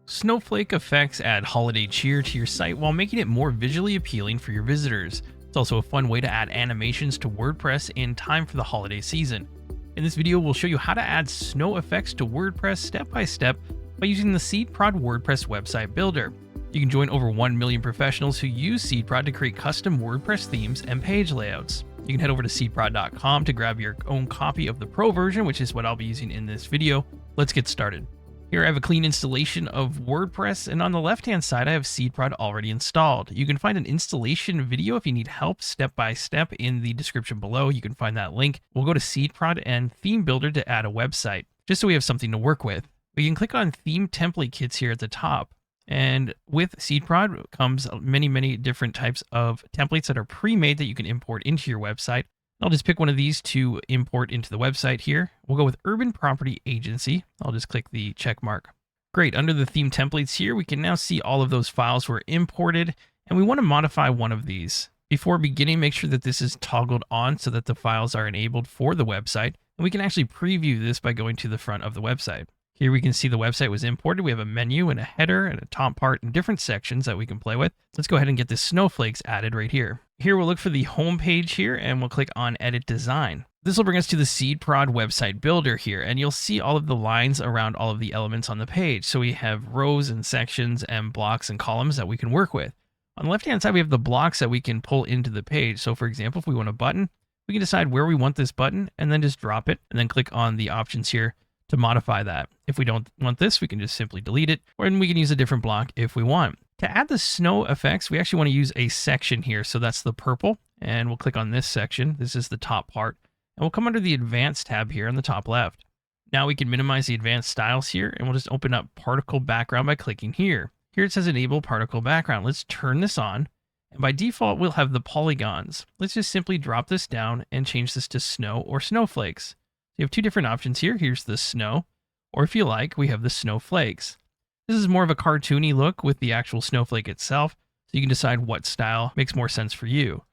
Snowflake effects add holiday cheer to your site while making it more visually appealing for your visitors. It's also a fun way to add animations to WordPress in time for the holiday season. In this video, we'll show you how to add snow effects to WordPress step by step by using the SeedProd WordPress website builder. You can join over 1 million professionals who use SeedProd to create custom WordPress themes and page layouts. You can head over to seedprod.com to grab your own copy of the Pro version, which is what I'll be using in this video. Let's get started. Here I have a clean installation of WordPress, and on the left-hand side I have SeedProd already installed. You can find an installation video if you need help step by step in the description below. You can find that link. We'll go to SeedProd and Theme Builder to add a website, just so we have something to work with. We can click on Theme Template Kits here at the top. And with SeedProd comes many different types of templates that are pre-made that you can import into your website. I'll just pick one of these to import into the website here. We'll go with Urban Property Agency. I'll just click the check mark. Great, under the theme templates here, we can now see all of those files were imported, and we want to modify one of these. Before beginning, make sure that this is toggled on so that the files are enabled for the website, and we can actually preview this by going to the front of the website. Here we can see the website was imported. We have a menu and a header and a top part and different sections that we can play with. Let's go ahead and get the snowflakes added right here. Here we'll look for the home page here and we'll click on Edit Design. This will bring us to the SeedProd website builder here, and you'll see all of the lines around all of the elements on the page. So we have rows and sections and blocks and columns that we can work with. On the left-hand side, we have the blocks that we can pull into the page. So for example, if we want a button, we can decide where we want this button and then just drop it and then click on the options here to modify that. If we don't want this, we can just simply delete it, or we can use a different block if we want. To add the snow effects, we actually want to use a section here. So that's the purple, and we'll click on this section. This is the top part, and we'll come under the Advanced tab here on the top left. Now we can minimize the advanced styles here, and we'll just open up Particle Background by clicking here. Here it says Enable Particle Background. Let's turn this on, and by default, we'll have the polygons. Let's just simply drop this down and change this to snow or snowflakes. You have two different options here. Here's the snow, or if you like, we have the snowflakes. This is more of a cartoony look with the actual snowflake itself, so you can decide what style makes more sense for you.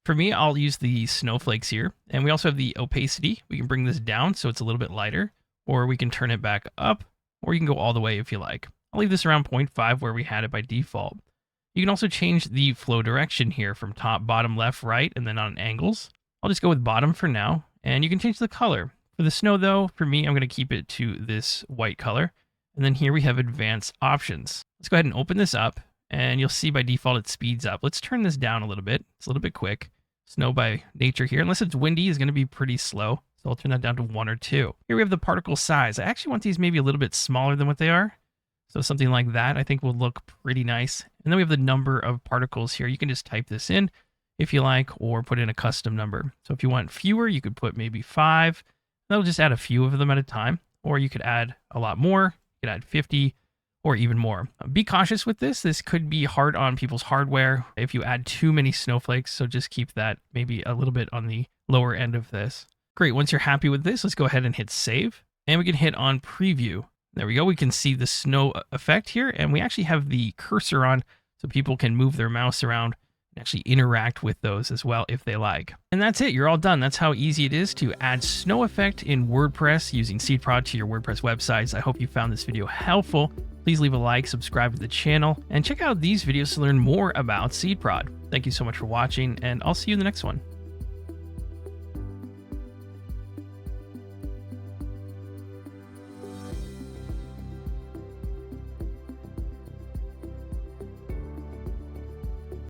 For me, I'll use the snowflakes here, and we also have the opacity. We can bring this down so it's a little bit lighter, or we can turn it back up, or you can go all the way if you like. I'll leave this around 0.5 where we had it by default. You can also change the flow direction here from top, bottom, left, right, and then on angles. I'll just go with bottom for now, and you can change the color. For the snow though, for me, I'm going to keep it to this white color. And then here we have advanced options. Let's go ahead and open this up, and you'll see by default it speeds up. Let's turn this down a little bit. It's a little bit quick. Snow by nature here, unless it's windy, is going to be pretty slow. So I'll turn that down to 1 or 2. Here we have the particle size. I actually want these maybe a little bit smaller than what they are. So something like that I think will look pretty nice. And then we have the number of particles here. You can just type this in if you like, or put in a custom number. So if you want fewer, you could put maybe 5. That'll just add a few of them at a time, or you could add a lot more. You could add 50 or even more. Be cautious with this. This could be hard on people's hardware if you add too many snowflakes, so just keep that maybe a little bit on the lower end of this. Great, once you're happy with this, let's go ahead and hit save, and we can hit on preview. There we go, we can see the snow effect here, and we actually have the cursor on so people can move their mouse around and actually interact with those as well if they like. And that's it, you're all done. That's how easy it is to add snow effect in WordPress using SeedProd to your WordPress websites. I hope you found this video helpful. Please leave a like, subscribe to the channel, and check out these videos to learn more about SeedProd. Thank you so much for watching, and I'll see you in the next one.